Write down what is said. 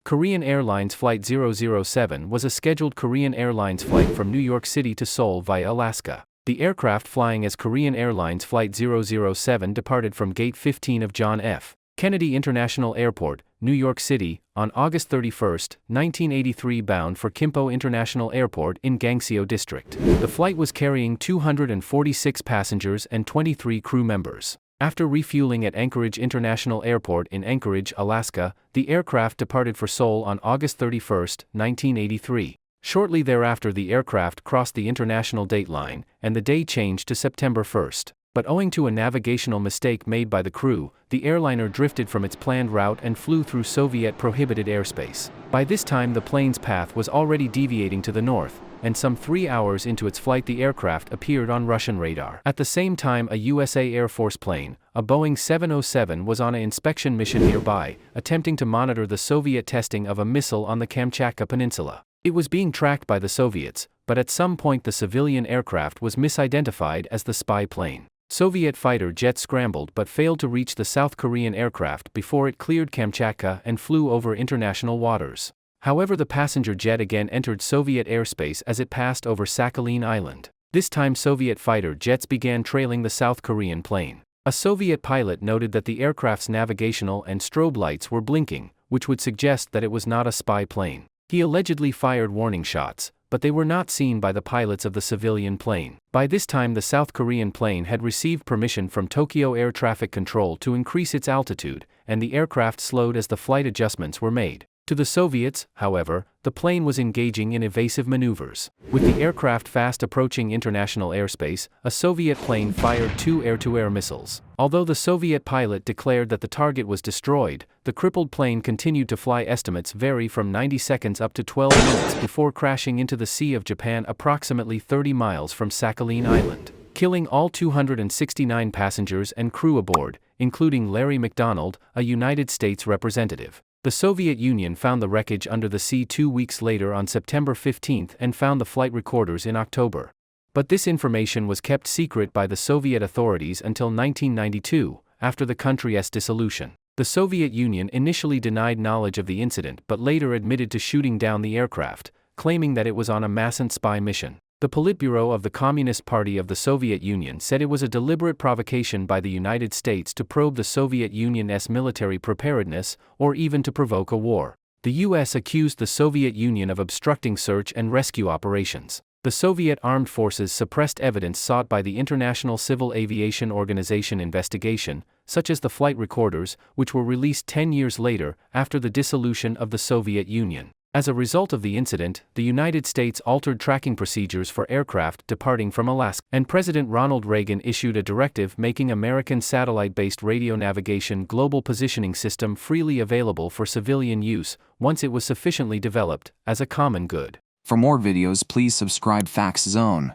Korean Airlines Flight 007 was a scheduled Korean Airlines flight from New York City to Seoul via Alaska. The aircraft flying as Korean Airlines Flight 007 departed from Gate 15 of John F. Kennedy International Airport, New York City, on August 31, 1983 bound for Gimpo International Airport in Gangseo District. The flight was carrying 246 passengers and 23 crew members. After refueling at Anchorage International Airport in Anchorage, Alaska, the aircraft departed for Seoul on August 31, 1983. Shortly thereafter the aircraft crossed the international date line, and the day changed to September 1. But owing to a navigational mistake made by the crew, the airliner drifted from its planned route and flew through Soviet prohibited airspace. By this time the plane's path was already deviating to the north, and some 3 hours into its flight the aircraft appeared on Russian radar. At the same time a USA Air Force plane, a Boeing 707, was on an inspection mission nearby, attempting to monitor the Soviet testing of a missile on the Kamchatka Peninsula. It was being tracked by the Soviets, but at some point the civilian aircraft was misidentified as the spy plane. Soviet fighter jets scrambled but failed to reach the South Korean aircraft before it cleared Kamchatka and flew over international waters. However, the passenger jet again entered Soviet airspace as it passed over Sakhalin Island. This time Soviet fighter jets began trailing the South Korean plane. A Soviet pilot noted that the aircraft's navigational and strobe lights were blinking, which would suggest that it was not a spy plane. He allegedly fired warning shots, but they were not seen by the pilots of the civilian plane. By this time the South Korean plane had received permission from Tokyo Air Traffic Control to increase its altitude, and the aircraft slowed as the flight adjustments were made. To the Soviets, however, the plane was engaging in evasive maneuvers. With the aircraft fast approaching international airspace, a Soviet plane fired 2 air-to-air missiles. Although the Soviet pilot declared that the target was destroyed, the crippled plane continued to fly. Estimates vary from 90 seconds up to 12 minutes before crashing into the Sea of Japan approximately 30 miles from Sakhalin Island, killing all 269 passengers and crew aboard, including Larry McDonald, a United States representative. The Soviet Union found the wreckage under the sea 2 weeks later on September 15 and found the flight recorders in October. But this information was kept secret by the Soviet authorities until 1992, after the country's dissolution. The Soviet Union initially denied knowledge of the incident but later admitted to shooting down the aircraft, claiming that it was on a masked spy mission. The Politburo of the Communist Party of the Soviet Union said it was a deliberate provocation by the United States to probe the Soviet Union's military preparedness, or even to provoke a war. The U.S. accused the Soviet Union of obstructing search and rescue operations. The Soviet armed forces suppressed evidence sought by the International Civil Aviation Organization investigation, such as the flight recorders, which were released 10 years later, after the dissolution of the Soviet Union. As a result of the incident, the United States altered tracking procedures for aircraft departing from Alaska, and President Ronald Reagan issued a directive making American satellite-based radio navigation global positioning system freely available for civilian use, once it was sufficiently developed, as a common good. For more videos please subscribe Facts Zone.